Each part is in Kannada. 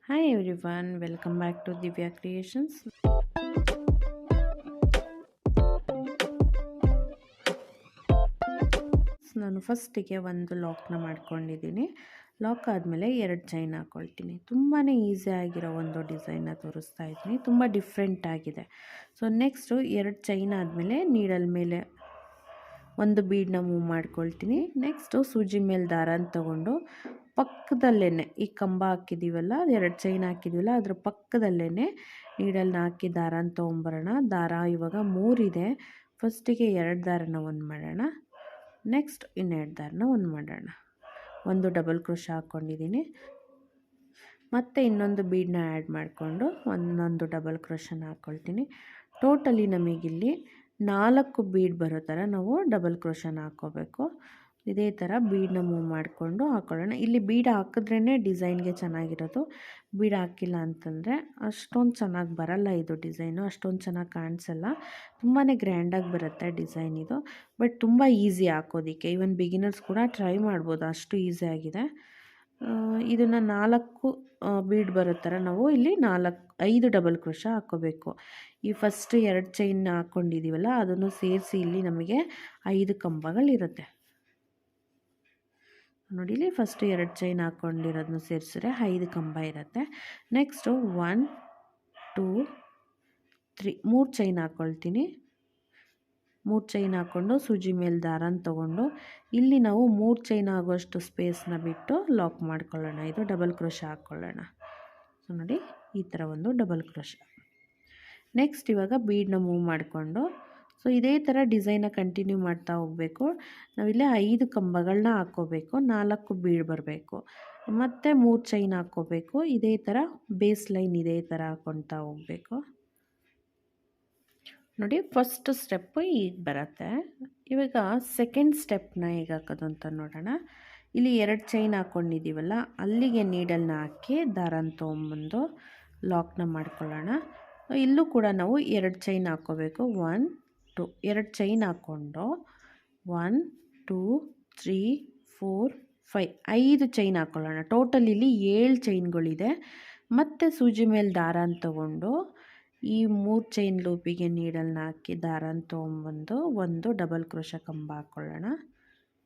Hi everyone, welcome back to Divya Creations. ನಾನು ಫಸ್ಟಿಗೆ ಒಂದು ಲಾಕ್ನ ಮಾಡ್ಕೊಂಡಿದ್ದೀನಿ. ಲಾಕ್ ಆದಮೇಲೆ 2 ಚೈನ್ ಹಾಕ್ಕೊಳ್ತೀನಿ. ತುಂಬಾ ಈಸಿ ಆಗಿರೋ ಒಂದು ಡಿಸೈನ್ನ ತೋರಿಸ್ತಾ ಇದ್ದೀನಿ. ತುಂಬ ಡಿಫ್ರೆಂಟ್ ಆಗಿದೆ. ಸೊ ನೆಕ್ಸ್ಟು 2 ಚೈನ್ ಆದಮೇಲೆ ನೀಡಲ್ ಮೇಲೆ ಒಂದು ಬೀಡನ್ನ ಮೂವ್ ಮಾಡ್ಕೊಳ್ತೀನಿ. ನೆಕ್ಸ್ಟು ಸೂಜಿ ಮೇಲೆ ದಾರನ ತೊಗೊಂಡು ಪಕ್ಕದಲ್ಲೇ ಈ ಕಂಬ ಹಾಕಿದ್ದೀವಲ್ಲ, 2 ಚೈನ್ ಹಾಕಿದ್ದೀವಲ್ಲ, ಅದ್ರ ಪಕ್ಕದಲ್ಲೇ ನೀಡಲ್ನ ಹಾಕಿ ದಾರನ ತೊಗೊಂಬರೋಣ. ದಾರ ಇವಾಗ 3 ಇದೆ. ಫಸ್ಟಿಗೆ 2 ದಾರನ ಒಂದು ಮಾಡೋಣ. ನೆಕ್ಸ್ಟ್ ಇನ್ನೆರಡು ದಾರನ ಒಂದು ಮಾಡೋಣ. ಒಂದು ಡಬಲ್ ಕ್ರೋಶ ಹಾಕ್ಕೊಂಡಿದ್ದೀನಿ. ಮತ್ತು ಇನ್ನೊಂದು ಬೀಡನ್ನ ಆ್ಯಡ್ ಮಾಡಿಕೊಂಡು ಒಂದೊಂದು ಡಬಲ್ ಕ್ರೋಶನ ಹಾಕ್ಕೊಳ್ತೀನಿ. ಟೋಟಲಿ ನಮಗಿಲ್ಲಿ 4 ಬೀಡ್ ಬರೋ ಥರ ನಾವು ಡಬಲ್ ಕ್ರೋಶನ ಹಾಕ್ಕೋಬೇಕು. ಇದೇ ಥರ ಬೀಡನ್ನ ಮೂವ್ ಮಾಡಿಕೊಂಡು ಹಾಕ್ಕೊಳ್ಳೋಣ. ಇಲ್ಲಿ ಬೀಡ್ ಹಾಕಿದ್ರೇ ಡಿಸೈನ್ಗೆ ಚೆನ್ನಾಗಿರೋದು. ಬೀಡ್ ಹಾಕಿಲ್ಲ ಅಂತಂದರೆ ಅಷ್ಟೊಂದು ಚೆನ್ನಾಗಿ ಬರಲ್ಲ. ಇದು ಡಿಸೈನು ಅಷ್ಟೊಂದು ಚೆನ್ನಾಗಿ ಕಾಣಿಸಲ್ಲ. ತುಂಬಾ ಗ್ರ್ಯಾಂಡಾಗಿ ಬರುತ್ತೆ ಡಿಸೈನ್ ಇದು. ಬಟ್ ತುಂಬ ಈಸಿ ಹಾಕೋದಕ್ಕೆ. ಈವನ್ ಬಿಗಿನರ್ಸ್ ಕೂಡ ಟ್ರೈ ಮಾಡ್ಬೋದು, ಅಷ್ಟು ಈಸಿಯಾಗಿದೆ. ಇದನ್ನು 4 ಬೀಡ್ ಬರೋ ಥರ ನಾವು ಇಲ್ಲಿ 5 ಡಬಲ್ ಕ್ರೋಶ ಹಾಕ್ಕೋಬೇಕು. ಈ ಫಸ್ಟ್ 2 ಚೈನ್ ಹಾಕ್ಕೊಂಡಿದ್ದೀವಲ್ಲ, ಅದನ್ನು ಸೇರಿಸಿ ಇಲ್ಲಿ ನಮಗೆ 5 ಕಂಬಗಳಿರುತ್ತೆ. ನೋಡಿ, ಇಲ್ಲಿ ಫಸ್ಟ್ 2 ಚೈನ್ ಹಾಕ್ಕೊಂಡಿರೋದನ್ನು ಸೇರಿಸಿದ್ರೆ 5 ಕಂಬ ಇರುತ್ತೆ. ನೆಕ್ಸ್ಟು 1 2 3 3 ಚೈನ್ ಹಾಕ್ಕೊಳ್ತೀನಿ. 3 ಚೈನ್ ಹಾಕ್ಕೊಂಡು ಸೂಜಿ ಮೇಲೆ ದಾರನ ತೊಗೊಂಡು ಇಲ್ಲಿ ನಾವು 3 ಚೈನ್ ಆಗೋಷ್ಟು ಸ್ಪೇಸ್ನ ಬಿಟ್ಟು ಲಾಕ್ ಮಾಡ್ಕೊಳ್ಳೋಣ. ಇದು ಡಬಲ್ ಕ್ರೋಶ ಹಾಕ್ಕೊಳ್ಳೋಣ. ಸೊ ನೋಡಿ, ಈ ಥರ ಒಂದು ಡಬಲ್ ಕ್ರೋಶ. ನೆಕ್ಸ್ಟ್ ಇವಾಗ ಬೀಡನ್ನ ಮೂವ್ ಮಾಡಿಕೊಂಡು ಸೊ ಇದೇ ಥರ ಡಿಸೈನ ಕಂಟಿನ್ಯೂ ಮಾಡ್ತಾ ಹೋಗಬೇಕು. ನಾವಿಲ್ಲೇ 5 ಕಂಬಗಳನ್ನ ಹಾಕ್ಕೋಬೇಕು. 4 ಬೀಡ್ ಬರಬೇಕು. ಮತ್ತು 3 ಚೈನ್ ಹಾಕ್ಕೋಬೇಕು. ಇದೇ ಥರ ಬೇಸ್ ಲೈನ್ ಇದೇ ಥರ ಹಾಕ್ಕೊಳ್ತಾ ಹೋಗಬೇಕು. ನೋಡಿ, ಫಸ್ಟ್ ಸ್ಟೆಪ್ಪು ಈಗ ಬರುತ್ತೆ. ಇವಾಗ ಸೆಕೆಂಡ್ ಸ್ಟೆಪ್ನ ಹೇಗೆ ಹಾಕೋದು ಅಂತ ನೋಡೋಣ. ಇಲ್ಲಿ 2 ಚೈನ್ ಹಾಕ್ಕೊಂಡಿದ್ದೀವಲ್ಲ, ಅಲ್ಲಿಗೆ ನೀಡಲ್ನ ಹಾಕಿ ದಾರನ ತೊಗೊಂಬಂದು ಲಾಕ್ನ ಮಾಡ್ಕೊಳ್ಳೋಣ. ಇಲ್ಲೂ ಕೂಡ ನಾವು 2 ಚೈನ್ ಹಾಕ್ಕೋಬೇಕು. 1 2 2 ಚೈನ್ ಹಾಕ್ಕೊಂಡು 1 2 3 4 5 5 ಚೈನ್ ಹಾಕ್ಕೊಳ್ಳೋಣ. ಟೋಟಲ್ ಇಲ್ಲಿ 7 ಚೈನ್ಗಳಿದೆ. ಮತ್ತು ಸೂಜಿ ಮೇಲೆ ದಾರನ ತೊಗೊಂಡು ಈ 3 ಚೈನ್ ಲೂಪಿಗೆ ನೀಡಲ್ನ ಹಾಕಿ ದಾರನ ತೊಗೊಂಬಂದು ಒಂದು ಡಬಲ್ ಕ್ರೋಶ ಕಂಬ ಹಾಕ್ಕೊಳ್ಳೋಣ.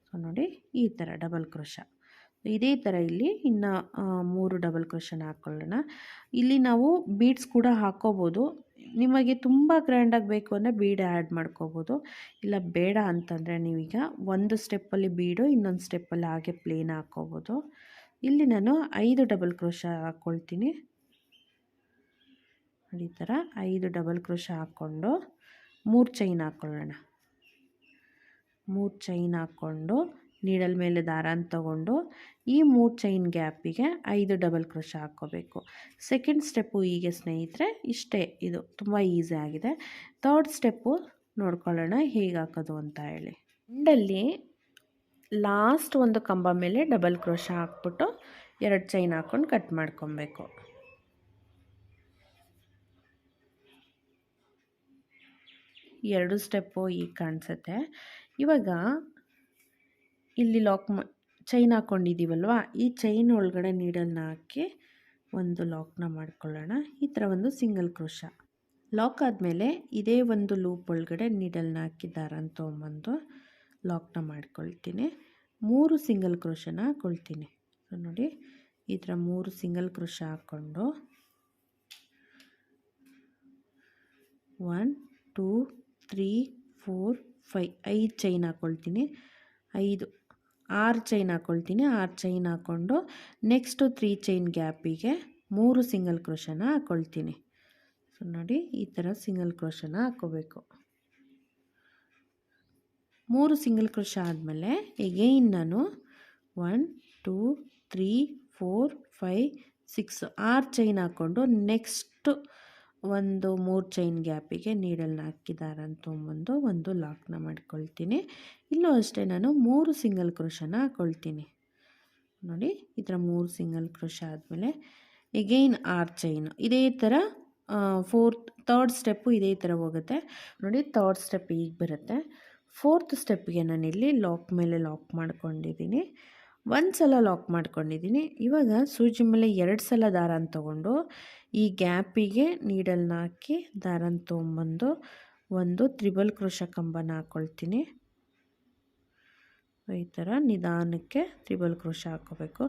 ಸೊ ನೋಡಿ, ಈ ಥರ ಡಬಲ್ ಕ್ರೋಶ. ಇದೇ ಥರ ಇಲ್ಲಿ ಇನ್ನು 3 ಡಬಲ್ ಕ್ರೋಶನ ಹಾಕ್ಕೊಳ್ಳೋಣ. ಇಲ್ಲಿ ನಾವು ಬೀಡ್ಸ್ ಕೂಡ ಹಾಕ್ಕೋಬೋದು. ನಿಮಗೆ ತುಂಬ ಗ್ರ್ಯಾಂಡಾಗಿ ಬೇಕು ಅಂದರೆ ಬೀಡ್ ಆ್ಯಡ್ ಮಾಡ್ಕೋಬೋದು. ಇಲ್ಲ ಬೇಡ ಅಂತಂದರೆ ನೀವೀಗ ಒಂದು ಸ್ಟೆಪ್ಪಲ್ಲಿ ಬೀಡು, ಇನ್ನೊಂದು ಸ್ಟೆಪ್ಪಲ್ಲಿ ಹಾಗೆ ಪ್ಲೇನ್ ಹಾಕ್ಕೋಬೋದು. ಇಲ್ಲಿ ನಾನು 5 ಡಬಲ್ ಕ್ರೋಶ ಹಾಕ್ಕೊಳ್ತೀನಿ. ಈ ಥರ 5 ಡಬಲ್ ಕ್ರೋಶ ಹಾಕ್ಕೊಂಡು 3 ಚೈನ್ ಹಾಕ್ಕೊಳ್ಳೋಣ. 3 ಚೈನ್ ಹಾಕ್ಕೊಂಡು ನೀಡಲ್ ಮೇಲೆ ದಾರನ ತೊಗೊಂಡು ಈ 3 ಚೈನ್ ಗ್ಯಾಪಿಗೆ 5 ಡಬಲ್ ಕ್ರೋಶ ಹಾಕ್ಕೋಬೇಕು. ಸೆಕೆಂಡ್ ಸ್ಟೆಪ್ಪು ಹೀಗೆ ಸ್ನೇಹಿತರೆ, ಇಷ್ಟೇ. ಇದು ತುಂಬ ಈಸಿ ಆಗಿದೆ. ಥರ್ಡ್ ಸ್ಟೆಪ್ಪು ನೋಡ್ಕೊಳ್ಳೋಣ ಹೇಗೆ ಹಾಕೋದು ಅಂತ ಹೇಳಿ. ಎಂಡಲ್ಲಿ ಲಾಸ್ಟ್ ಒಂದು ಕಂಬ ಮೇಲೆ ಡಬಲ್ ಕ್ರೋಶ ಹಾಕ್ಬಿಟ್ಟು 2 ಚೈನ್ ಹಾಕ್ಕೊಂಡು ಕಟ್ ಮಾಡ್ಕೊಬೇಕು. ಎರಡು ಸ್ಟೆಪ್ಪು ಈಗ ಕಾಣಿಸುತ್ತೆ. ಇವಾಗ ಇಲ್ಲಿ ಚೈನ್ ಹಾಕ್ಕೊಂಡಿದ್ದೀವಲ್ವ, ಈ ಚೈನ್ ಒಳಗಡೆ ನೀಡಲ್ನ ಹಾಕಿ ಒಂದು ಲಾಕ್ನ ಮಾಡ್ಕೊಳ್ಳೋಣ. ಈ ಥರ ಒಂದು ಸಿಂಗಲ್ ಕ್ರೋಶ. ಲಾಕ್ ಆದಮೇಲೆ ಇದೇ ಒಂದು ಲೂಪ್ ಒಳಗಡೆ ನೀಡಲ್ನ ಹಾಕಿ ದಾರನ ತೊಗೊಂಬಂದು ಲಾಕ್ನ ಮಾಡ್ಕೊಳ್ತೀನಿ. 3 ಸಿಂಗಲ್ ಕ್ರೋಶನ ಹಾಕ್ಕೊಳ್ತೀನಿ. ಸೊ ನೋಡಿ, ಈ ಥರ 3 ಸಿಂಗಲ್ ಕ್ರೋಶ ಹಾಕ್ಕೊಂಡು 1 2 3 4 5 5 ಚೈನ್ ಹಾಕ್ಕೊಳ್ತೀನಿ. 6 ಚೈನ್ ಹಾಕ್ಕೊಳ್ತೀನಿ. 6 ಚೈನ್ ಹಾಕ್ಕೊಂಡು ನೆಕ್ಸ್ಟು 3 ಚೈನ್ ಗ್ಯಾಪಿಗೆ 3 ಸಿಂಗಲ್ ಕ್ರೋಶನ ಹಾಕ್ಕೊಳ್ತೀನಿ. ಸೊ ನೋಡಿ, ಈ ಥರ ಸಿಂಗಲ್ ಕ್ರೋಶನ ಹಾಕ್ಕೋಬೇಕು. 3 ಸಿಂಗಲ್ ಕ್ರೋಶ ಆದಮೇಲೆ ಎಗೈನ್ ನಾನು 1 2 3 4 5 6 6 ಚೈನ್ ಹಾಕ್ಕೊಂಡು ನೆಕ್ಸ್ಟು ಒಂದು 3 ಚೈನ್ ಗ್ಯಾಪಿಗೆ ನೀಡಲ್ನ ಹಾಕಿ ದಾರನ ತೊಗೊಂಬಂದು ಒಂದು ಲಾಕ್ನ ಮಾಡ್ಕೊಳ್ತೀನಿ. ಇಲ್ಲೂ ಅಷ್ಟೇ ನಾನು 3 ಸಿಂಗಲ್ ಕ್ರೋಶನ ಹಾಕ್ಕೊಳ್ತೀನಿ. ನೋಡಿ, ಈ ಥರ 3 ಸಿಂಗಲ್ ಕ್ರೋಶ ಆದಮೇಲೆ ಎಗೈನ್ 6 ಚೈನು. ಇದೇ ಥರ ಥರ್ಡ್ ಸ್ಟೆಪ್ಪು ಇದೇ ಥರ ಹೋಗುತ್ತೆ. ನೋಡಿ, ಥರ್ಡ್ ಸ್ಟೆಪ್ ಈಗ ಬರುತ್ತೆ. ಫೋರ್ತ್ ಸ್ಟೆಪ್ಗೆ ನಾನಿಲ್ಲಿ ಲಾಕ್ ಮೇಲೆ ಲಾಕ್ ಮಾಡ್ಕೊಂಡಿದ್ದೀನಿ. ಒಂದು ಸಲ ಲಾಕ್ ಮಾಡ್ಕೊಂಡಿದ್ದೀನಿ. ಇವಾಗ ಸೂಜಿ ಮೇಲೆ 2 ಸಲ ದಾರನ ತೊಗೊಂಡು ಈ ಗ್ಯಾಪಿಗೆ ನೀಡಲ್ನ ಹಾಕಿ ದಾರನ ತೊಗೊಂಬಂದು ಒಂದು ತ್ರಿಬಲ್ ಕ್ರೋಶ ಕಂಬನ ಹಾಕ್ಕೊಳ್ತೀನಿ. ಈ ಥರ ನಿಧಾನಕ್ಕೆ ತ್ರಿಬಲ್ ಕ್ರೋಶ ಹಾಕ್ಕೋಬೇಕು.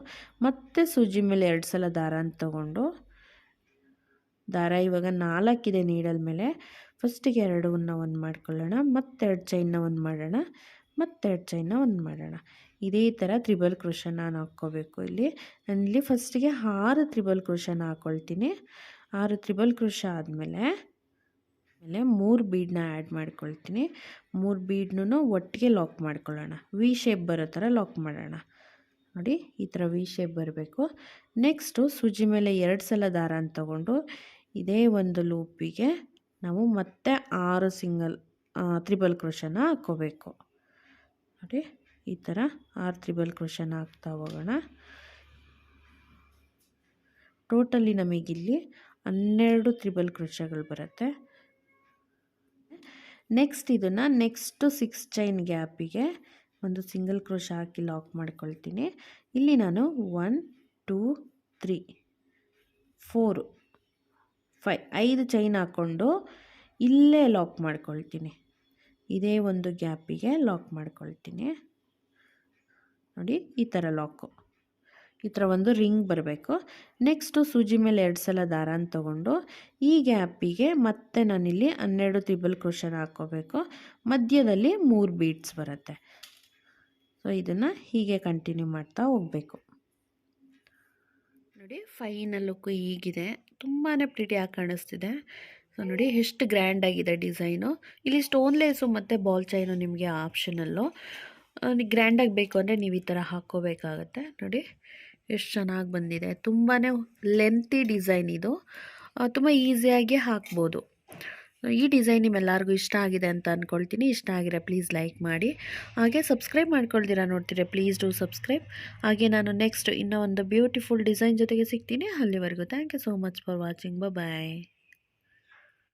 ಮತ್ತು ಸೂಜಿ ಮೇಲೆ 2 ಸಲ ದಾರನ ತೊಗೊಂಡು ದಾರ ಇವಾಗ 4 ಇದೆ ನೀಡಲ್ ಮೇಲೆ. ಫಸ್ಟಿಗೆ 2 ಒಂದು ಮಾಡ್ಕೊಳ್ಳೋಣ, ಮತ್ತು 2 ಚೈನ್ನ ಒಂದು ಮಾಡೋಣ, ಮತ್ತು 2 ಚೈನ್ನ ಒಂದು ಮಾಡೋಣ. ಇದೇ ಥರ ತ್ರಿಬಲ್ ಕ್ರೋಶನ ನಾನು ಹಾಕ್ಕೋಬೇಕು. ನಾನಿಲ್ಲಿ ಫಸ್ಟಿಗೆ 6 ತ್ರಿಬಲ್ ಕ್ರೋಶನ ಹಾಕ್ಕೊಳ್ತೀನಿ. 6 ತ್ರಿಬಲ್ ಕ್ರೋಶ ಆದಮೇಲೆ 3 ಬೀಡನ್ನ ಆ್ಯಡ್ ಮಾಡ್ಕೊಳ್ತೀನಿ. 3 ಬೀಡ್ನೂ ಒಟ್ಟಿಗೆ ಲಾಕ್ ಮಾಡ್ಕೊಳ್ಳೋಣ. ವಿ ಶೇಪ್ ಬರೋ ಥರ ಲಾಕ್ ಮಾಡೋಣ. ನೋಡಿ ಈ ಥರ ವಿ ಶೇಪ್ ಬರಬೇಕು. ನೆಕ್ಸ್ಟು ಸೂಜಿ ಮೇಲೆ 2 ಸಲ ದಾರನ ತೊಗೊಂಡು ಇದೇ ಒಂದು ಲೂಪಿಗೆ ನಾವು ಮತ್ತೆ 6 ತ್ರಿಬಲ್ ಕ್ರೋಶನ ಹಾಕ್ಕೋಬೇಕು. ನೋಡಿ ಈ ಥರ 6 ತ್ರಿಬಲ್ ಕ್ರೋಶನ ಹಾಕ್ತಾ ಹೋಗೋಣ. ಟೋಟಲಿ ನಮಗಿಲ್ಲಿ 12 ತ್ರಿಬಲ್ ಕ್ರೋಶಗಳು ಬರುತ್ತೆ. ನೆಕ್ಸ್ಟ್ ಇದನ್ನು ನೆಕ್ಸ್ಟು 6 ಚೈನ್ ಗ್ಯಾಪಿಗೆ ಒಂದು ಸಿಂಗಲ್ ಕ್ರೋಶ ಹಾಕಿ ಲಾಕ್ ಮಾಡ್ಕೊಳ್ತೀನಿ. ಇಲ್ಲಿ ನಾನು 1 2 3 4 5 ಚೈನ್ ಹಾಕ್ಕೊಂಡು ಇಲ್ಲೇ ಲಾಕ್ ಮಾಡ್ಕೊಳ್ತೀನಿ. ಇದೇ ಒಂದು ಗ್ಯಾಪಿಗೆ ಲಾಕ್ ಮಾಡ್ಕೊಳ್ತೀನಿ. ನೋಡಿ ಈ ಥರ ಲಾಕು, ಈ ಥರ ಒಂದು ರಿಂಗ್ ಬರಬೇಕು. ನೆಕ್ಸ್ಟು ಸೂಜಿ ಮೇಲೆ 2 ಸಲ ದಾರನ ತೊಗೊಂಡು ಈ ಗ್ಯಾಪಿಗೆ ಮತ್ತೆ ನಾನಿಲ್ಲಿ 12 ತ್ರಿಬಲ್ ಕ್ರೋಶನ ಹಾಕ್ಕೋಬೇಕು. ಮಧ್ಯದಲ್ಲಿ 3 ಬೀಡ್ಸ್ ಬರುತ್ತೆ. ಸೊ ಇದನ್ನು ಹೀಗೆ ಕಂಟಿನ್ಯೂ ಮಾಡ್ತಾ ಹೋಗಬೇಕು. ನೋಡಿ ಫೈನಲ್ ಲುಕ್ಕು ಹೀಗಿದೆ. ತುಂಬಾ ಪ್ರಿಟಿಯಾಗಿ ಕಾಣಿಸ್ತಿದೆ. ಸೊ ನೋಡಿ ಎಷ್ಟು ಗ್ರ್ಯಾಂಡಾಗಿದೆ ಡಿಸೈನು. ಇಲ್ಲಿ ಸ್ಟೋನ್ ಲೇಸು ಮತ್ತು ಬಾಲ್ ಚೈನು ನಿಮಗೆ ಆಪ್ಷನಲ್ಲು. ಗ್ರ್ಯಾಂಡಾಗಿ ಬೇಕು ಅಂದರೆ ನೀವು ಈ ಥರ ಹಾಕ್ಕೋಬೇಕಾಗತ್ತೆ. ನೋಡಿ ಎಷ್ಟು ಚೆನ್ನಾಗಿ ಬಂದಿದೆ. ತುಂಬಾ ಲೆಂತಿ ಡಿಸೈನ್ ಇದು. ತುಂಬ ಈಸಿಯಾಗಿ ಹಾಕ್ಬೋದು. ಈ ಡಿಸೈನ್ ನಿಮ್ಮೆಲ್ಲರಿಗೂ ಇಷ್ಟ ಆಗಿದೆ ಅಂತ ಅಂದ್ಕೊಳ್ತೀನಿ. ಇಷ್ಟ ಆಗಿರೋ ಪ್ಲೀಸ್ ಲೈಕ್ ಮಾಡಿ. ಹಾಗೆ ಸಬ್ಸ್ಕ್ರೈಬ್ ಮಾಡ್ಕೊಳ್ತೀರಾ ನೋಡ್ತೀರಾ ಪ್ಲೀಸ್ ಡೂ ಸಬ್ಸ್ಕ್ರೈಬ್. ಹಾಗೆ ನಾನು ನೆಕ್ಸ್ಟ್ ಇನ್ನೂ ಒಂದು ಬ್ಯೂಟಿಫುಲ್ ಡಿಸೈನ್ ಜೊತೆಗೆ ಸಿಗ್ತೀನಿ. ಅಲ್ಲಿವರೆಗೂ thank you so much for watching. Bye.